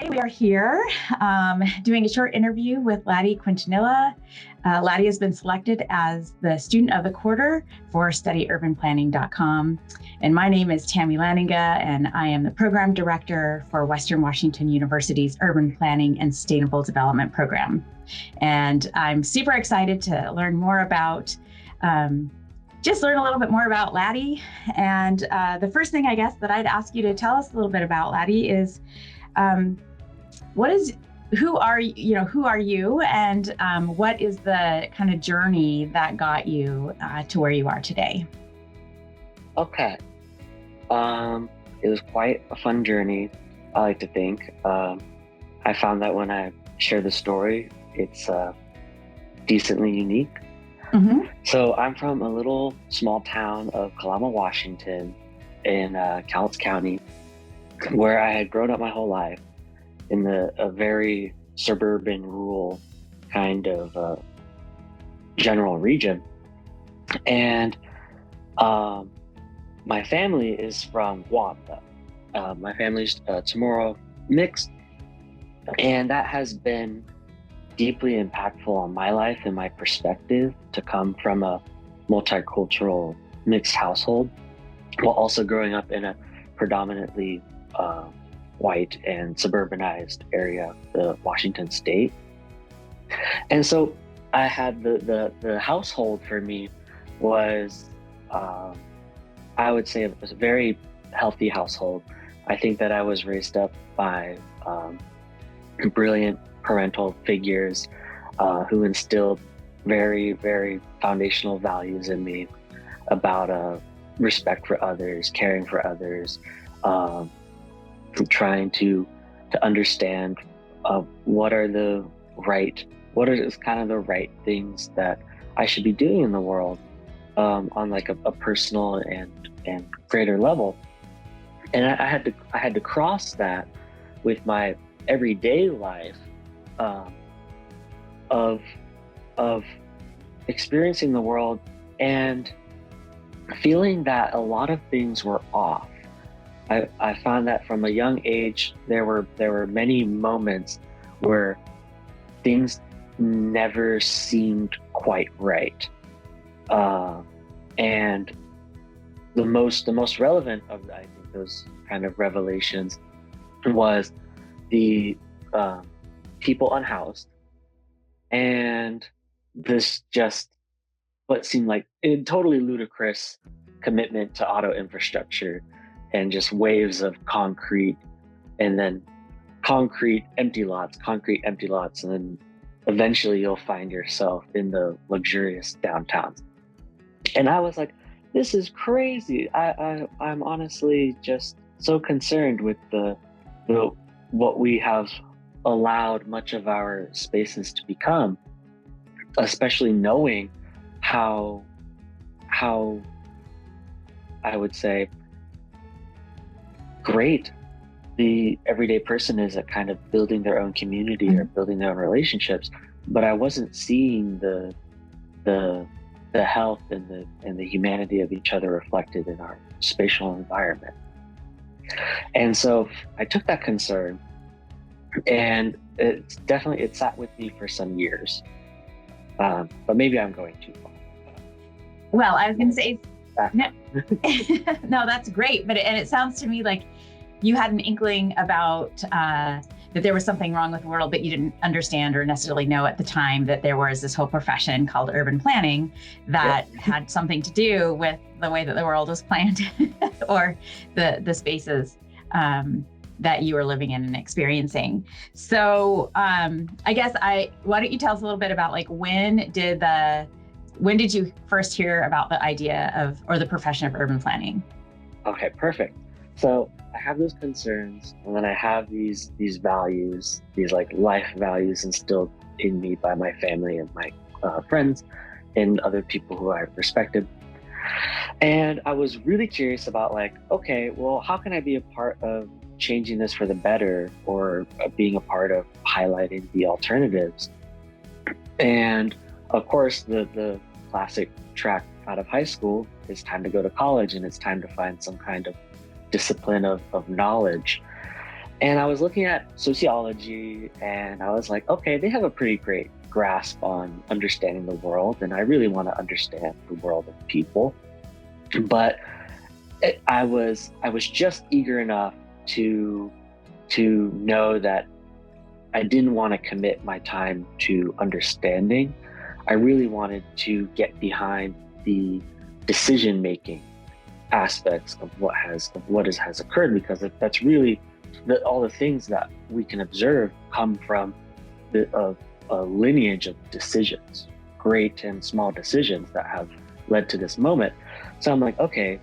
We are here doing a short interview with Laddi Quintanilla. Laddi has been selected as the Student of the Quarter for StudyUrbanPlanning.com. And my name is Tammy Lanninga, and I am the Program Director for Western Washington University's Urban Planning and Sustainable Development Program. And I'm super excited to learn more about learn a little bit more about Laddi. And the first thing I guess that I'd ask you to tell us a little bit about Laddi is who are you, and what is the kind of journey that got you to where you are today? Okay. It was quite a fun journey, I like to think. I found that when I share the story, it's decently unique. Mm-hmm. So I'm from a little small town of Kalama, Washington in Cowlitz County, where I had grown up my whole life in a very suburban, rural kind of general region. And my family is from Guam. My family's Chamorro mixed, and that has been deeply impactful on my life and my perspective to come from a multicultural mixed household while also growing up in a predominantly white and suburbanized area of the Washington state. And so I had the household for me was, I would say, it was a very healthy household. I think that I was raised up by brilliant parental figures who instilled very, very foundational values in me about respect for others, caring for others, trying to understand what are the right things that I should be doing in the world on like a personal and greater level. And I had to cross that with my everyday life of experiencing the world and feeling that a lot of things were off. I found that from a young age, there were many moments where things never seemed quite right. And the most relevant of, I think, those kind of revelations was the people unhoused, and this just what seemed like a totally ludicrous commitment to auto infrastructure and just waves of concrete, and then concrete empty lots, and then eventually you'll find yourself in the luxurious downtowns. And I was like, this is crazy. I'm honestly just so concerned with the what we have allowed much of our spaces to become, especially knowing how I would say great the everyday person is at kind of building their own community or building their own relationships, but I wasn't seeing the health and the humanity of each other reflected in our spatial environment. And so I took that concern, and it sat with me for some years. But maybe I'm going too far. Well, I was going to say, no, that's great. And it sounds to me like you had an inkling about that there was something wrong with the world, but you didn't understand or necessarily know at the time that there was this whole profession called urban planning that had something to do with the way that the world was planned or the spaces that you were living in and experiencing. So I guess why don't you tell us a little bit about like when did you first hear about the idea of, or the profession of urban planning? Okay, perfect. So I have those concerns, and then I have these values, these like life values instilled in me by my family and my friends and other people who I respected. And I was really curious about like, okay, well, how can I be a part of changing this for the better, or being a part of highlighting the alternatives? And of course, the classic track out of high school is time to go to college, and it's time to find some kind of discipline of knowledge. And I was looking at sociology and I was like, okay, they have a pretty great grasp on understanding the world. And I really want to understand the world of people. But I was just eager enough to know that I didn't want to commit my time to understanding. I really wanted to get behind the decision making aspects of what has occurred, because that's really all the things that we can observe come from a lineage of decisions, great and small decisions that have led to this moment. So I'm like, okay,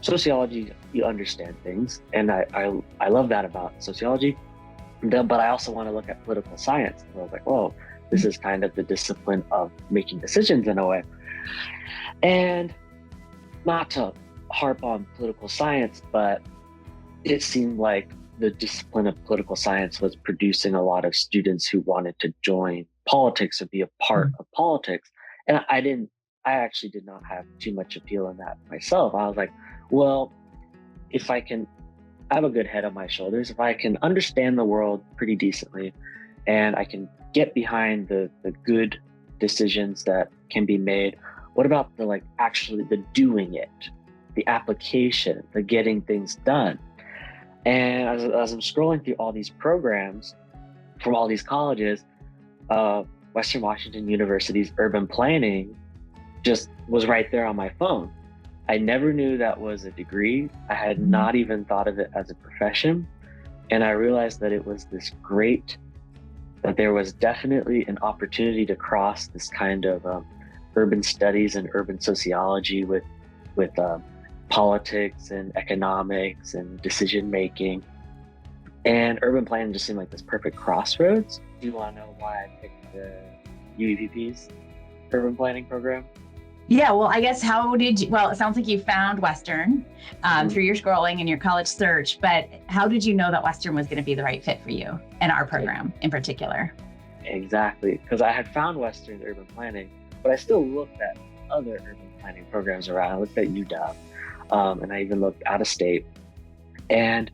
sociology, you understand things, and I love that about sociology. But I also want to look at political science. And I was like, whoa, this is kind of the discipline of making decisions in a way. And not to harp on political science, but it seemed like the discipline of political science was producing a lot of students who wanted to join politics or be a part of politics. And I actually did not have too much appeal in that myself. I was like, well, if I can have a good head on my shoulders, if I can understand the world pretty decently, and I can get behind the good decisions that can be made, what about the actually the doing it, the application, the getting things done? And as I'm scrolling through all these programs from all these colleges, Western Washington University's urban planning just was right there on my phone. I never knew that was a degree. I had not even thought of it as a profession. And I realized that it was that there was definitely an opportunity to cross this kind of urban studies and urban sociology with politics and economics and decision making. And urban planning just seemed like this perfect crossroads. Do you want to know why I picked the UEPP's urban planning program? Yeah, well, I guess it sounds like you found Western through your scrolling and your college search, but how did you know that Western was going to be the right fit for you and our program in particular? Exactly, because I had found Western urban planning, but I still looked at other urban planning programs around. I looked at UW, and I even looked out of state. And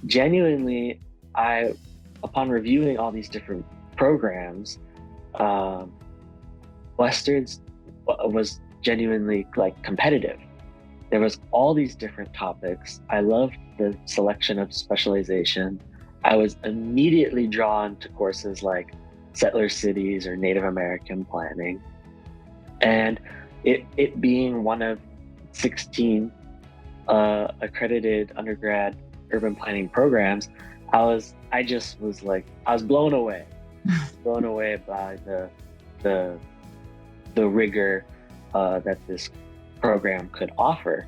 genuinely, upon reviewing all these different programs, Western's was genuinely competitive. There was all these different topics. I loved the selection of specialization. I was immediately drawn to courses like Settler Cities or Native American planning. And it being one of 16 accredited undergrad urban planning programs, I was blown away, by the rigor that this program could offer.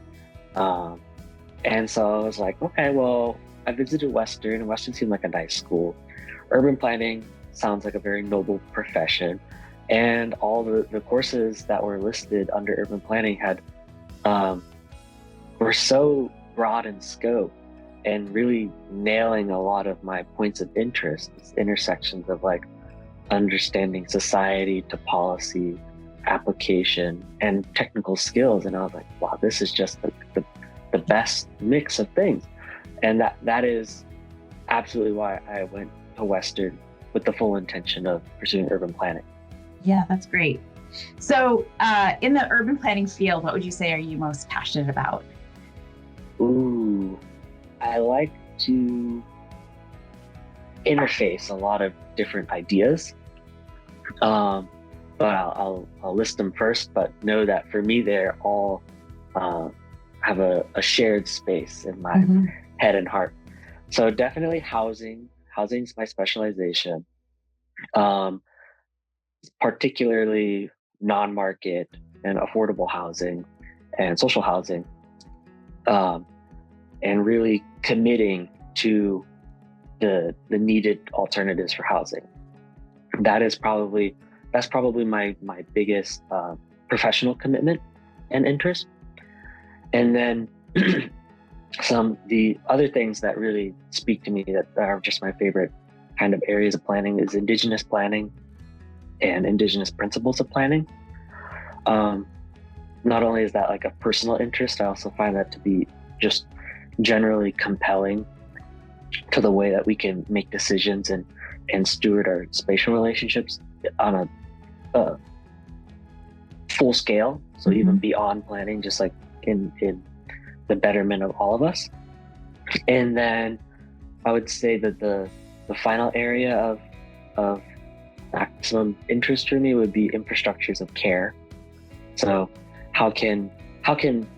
And so I was like, okay, well, I visited Western, and Western seemed like a nice school. Urban planning sounds like a very noble profession. And all the courses that were listed under urban planning were so broad in scope and really nailing a lot of my points of interest, intersections of understanding society to policy, application, and technical skills. And I was like, wow, this is just the best mix of things. And that is absolutely why I went to Western, with the full intention of pursuing urban planning. Yeah, that's great. So in the urban planning field, what would you say are you most passionate about? Ooh, I like to interface a lot of different ideas. But I'll list them first, but know that for me, they're all have a shared space in my head and heart. So definitely housing. Housing's my specialization, particularly non-market and affordable housing and social housing, and really committing to the needed alternatives for housing. That's probably my biggest professional commitment and interest. And then the other things that really speak to me that are just my favorite kind of areas of planning is Indigenous planning and Indigenous principles of planning. Not only is that like a personal interest, I also find that to be just generally compelling to the way that we can make decisions and steward our spatial relationships on a full scale. So even beyond planning, just like in the betterment of all of us. And then I would say that the final area of maximum interest for me would be infrastructures of care. So how can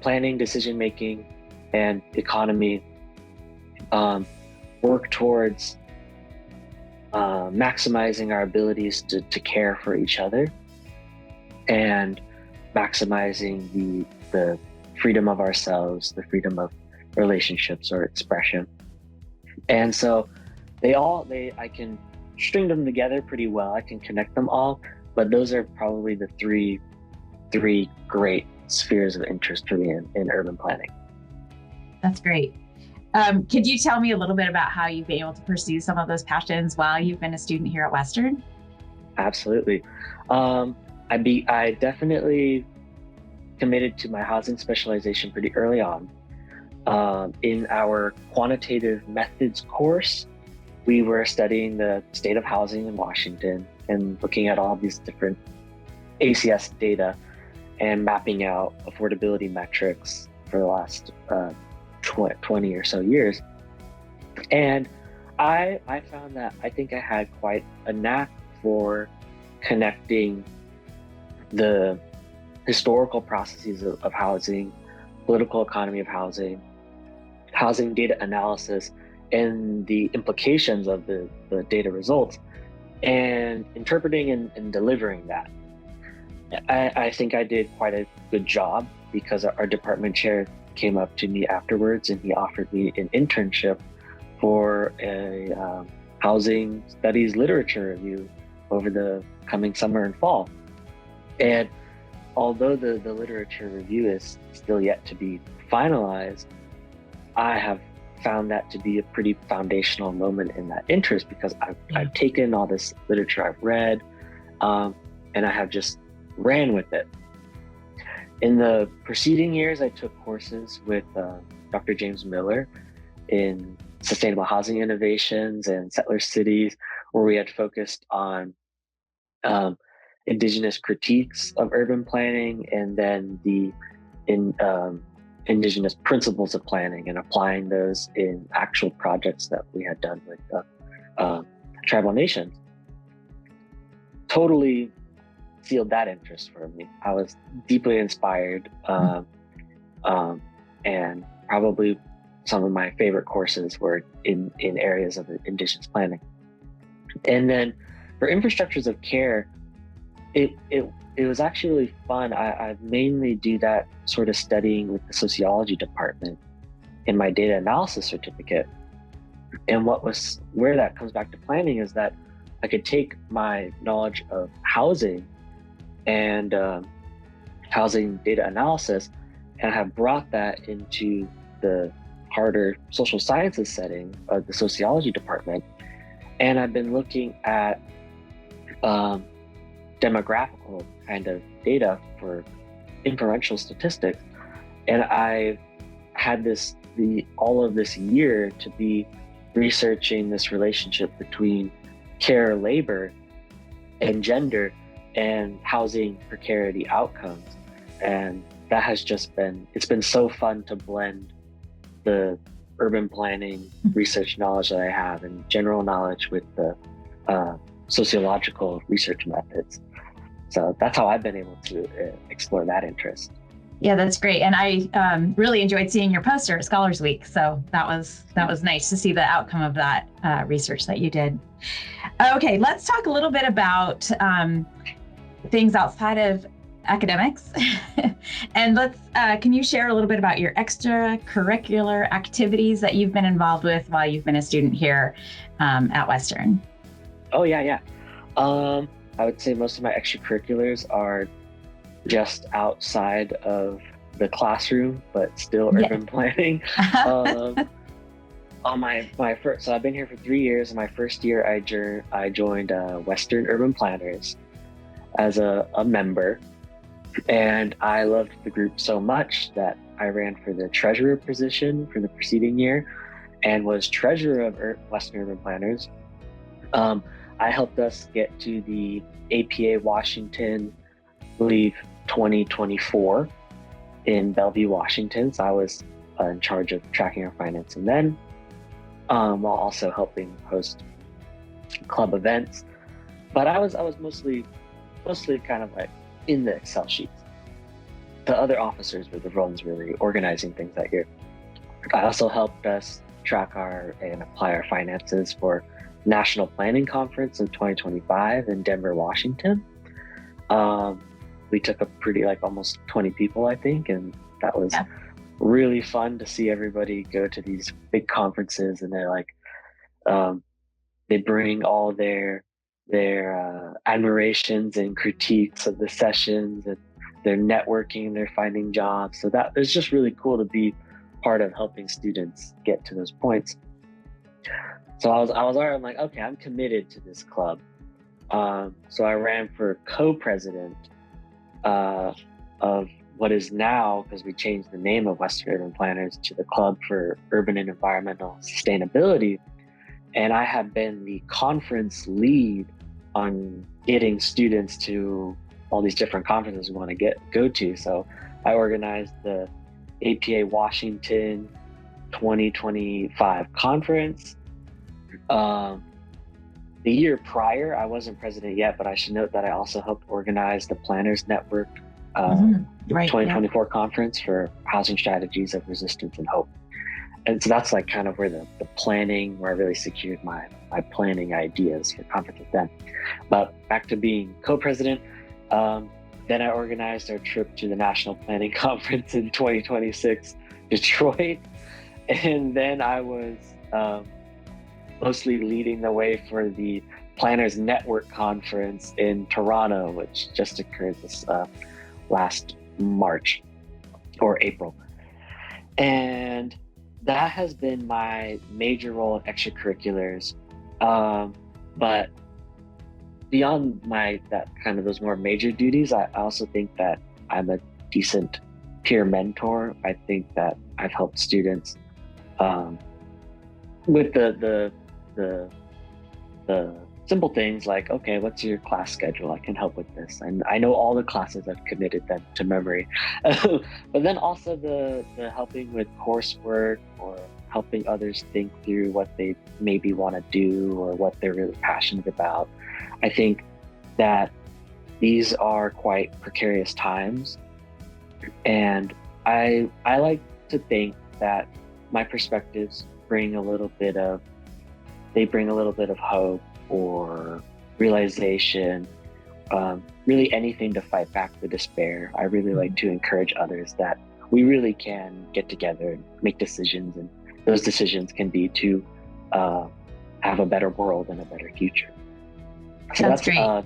planning, decision making, and economy work towards maximizing our abilities to care for each other and maximizing the freedom of ourselves, the freedom of relationships or expression. And so I can string them together pretty well. I can connect them all, but those are probably the three great spheres of interest for me in urban planning. That's great. Could you tell me a little bit about how you've been able to pursue some of those passions while you've been a student here at Western? Absolutely. I definitely committed to my housing specialization pretty early on. In our quantitative methods course, we were studying the state of housing in Washington and looking at all these different ACS data and mapping out affordability metrics for the last 20 or so years. And I found that I think I had quite a knack for connecting the historical processes of housing, political economy of housing data analysis, and the implications of the data results, and interpreting and delivering that. I think I did quite a good job because our department chair came up to me afterwards and he offered me an internship for a housing studies literature review over the coming summer and fall. And although the literature review is still yet to be finalized, I have found that to be a pretty foundational moment in that interest because I've taken all this literature I've read and I have just ran with it. In the preceding years, I took courses with Dr. James Miller in sustainable housing innovations and settler cities, where we had focused on indigenous critiques of urban planning and then the indigenous principles of planning and applying those in actual projects that we had done with tribal nations. Totally sealed that interest for me. I was deeply inspired, and probably some of my favorite courses were in areas of indigenous planning. And then for infrastructures of care, it was actually really fun. I mainly do that sort of studying with the sociology department in my data analysis certificate. And where that comes back to planning is that I could take my knowledge of housing and housing data analysis and have brought that into the harder social sciences setting of the sociology department. And I've been looking at demographical kind of data for inferential statistics. And I've had all of this year to be researching this relationship between care, labor, and gender and housing precarity outcomes. And that has it's been so fun to blend the urban planning research knowledge that I have and general knowledge with the sociological research methods. So that's how I've been able to explore that interest. Yeah, that's great. And I really enjoyed seeing your poster at Scholars Week. So that was nice to see the outcome of that research that you did. Okay, let's talk a little bit about things outside of academics. And can you share a little bit about your extracurricular activities that you've been involved with while you've been a student here at Western? Oh, yeah. I would say most of my extracurriculars are just outside of the classroom, but still urban planning. So I've been here for 3 years. In my first year, I joined Western Urban Planners as a member, and I loved the group so much that I ran for the treasurer position for the preceding year, and was treasurer of Western Urban Planners. I helped us get to the APA Washington, I believe 2024 in Bellevue, Washington. So I was in charge of tracking our financing then, while also helping host club events. But I was mostly kind of like in the Excel sheets. The other officers were the ones really organizing things that year. I also helped us track and apply our finances for National Planning Conference in 2025 in Denver, Washington. We took a pretty, like almost 20 people, I think, and that was really fun to see everybody go to these big conferences, and they're like, they bring all their admirations and critiques of the sessions, and they're networking, they're finding jobs. So that was just really cool to be part of helping students get to those points. So I was already, I'm like, okay, I'm committed to this club. So I ran for co-president of what is now, because we changed the name of Western Urban Planners to the Club for Urban and Environmental Sustainability. And I have been the conference lead on getting students to all these different conferences we want to go to. So I organized the APA Washington 2025 conference. The year prior, I wasn't president yet, but I should note that I also helped organize the Planners Network 2024 conference for housing strategies of resistance and hope. And so that's like kind of where the planning, where I really secured my planning ideas for conferences then. But back to being co-president, then I organized our trip to the National Planning Conference in 2026, Detroit. And then I was mostly leading the way for the Planners Network Conference in Toronto, which just occurred this last March or April. And that has been my major role in extracurriculars. But beyond those more major duties, I also think that I'm a decent peer mentor. I think that I've helped students with the simple things like, okay, what's your class schedule? I can help with this. And I know all the classes, I've committed them to memory. But then also the helping with coursework, or helping others think through what they maybe want to do or what they're really passionate about. I think that these are quite precarious times. And I like to think that my perspectives bring a little bit of hope or realization, really anything to fight back the despair. I really like to encourage others that we really can get together and make decisions, and those decisions can be to have a better world and a better future. So that's great.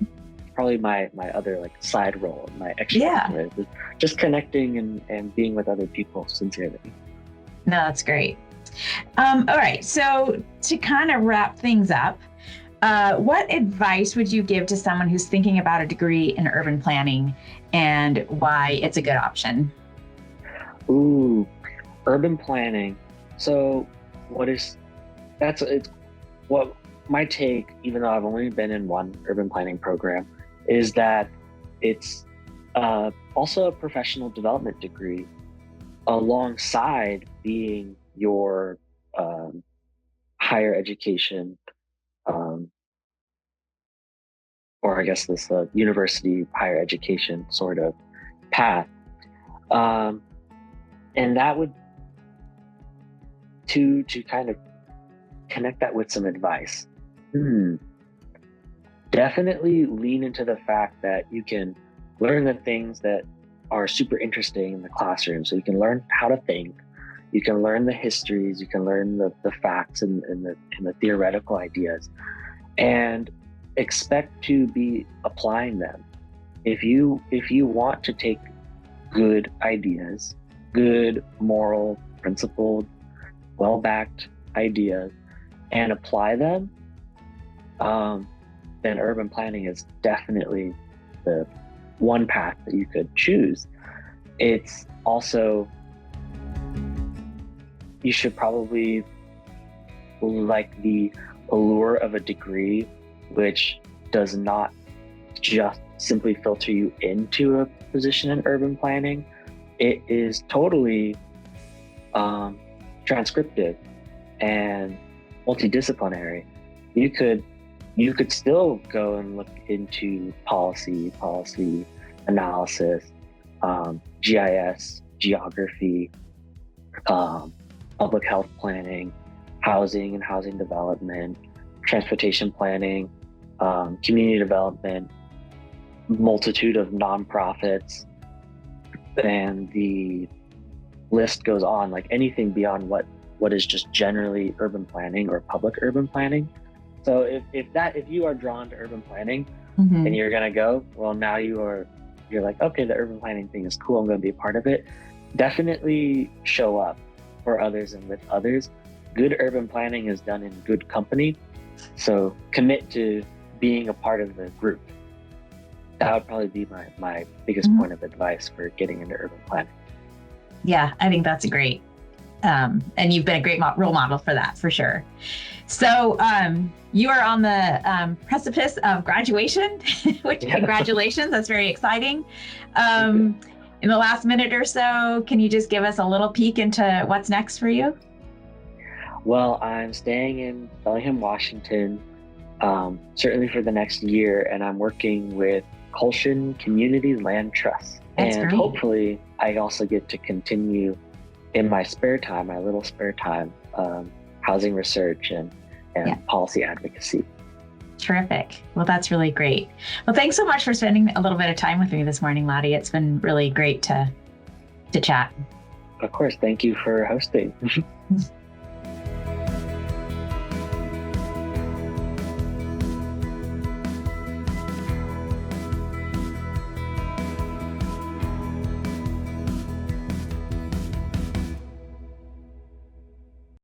Probably my other like side role, my extra is just connecting and being with other people sincerely. No, that's great. All right, so to kind of wrap things up, what advice would you give to someone who's thinking about a degree in urban planning and why it's a good option? Ooh, urban planning. So what my take, even though I've only been in one urban planning program, is that it's also a professional development degree alongside being your higher education, or I guess this university higher education sort of path. And that would, to kind of connect that with some advice. Definitely lean into the fact that you can learn the things that are super interesting in the classroom. So you can learn how to think, you can learn the histories, you can learn the facts and the theoretical ideas, and expect to be applying them. If you want to take good ideas, good moral, principled, well-backed ideas, and apply them, then urban planning is definitely the one path that you could choose. It's also, you should probably like the allure of a degree, which does not just simply filter you into a position in urban planning. It is totally transcriptive and multidisciplinary. You could still go and look into policy analysis, GIS, geography, public health planning, housing and housing development, transportation planning, community development, multitude of nonprofits, and the list goes on, like anything beyond what is just generally urban planning or public urban planning. So if you are drawn to urban planning and you're gonna go, well, now you're like, okay, the urban planning thing is cool, I'm gonna be a part of it. Definitely show up for others and with others. Good urban planning is done in good company. So commit to being a part of the group. That would probably be my biggest point of advice for getting into urban planning. Yeah, I think that's great. And you've been a great role model for that, for sure. So you are on the precipice of graduation, which congratulations, that's very exciting. In the last minute or so, can you just give us a little peek into what's next for you? Well, I'm staying in Bellingham, Washington, certainly for the next year, and I'm working with Colshan Community Land Trust. That's and great. Hopefully I also get to continue in my spare time, my little spare time, housing research and policy advocacy. Terrific. Well, that's really great. Well, thanks so much for spending a little bit of time with me this morning, Laddi. It's been really great to chat. Of course. Thank you for hosting.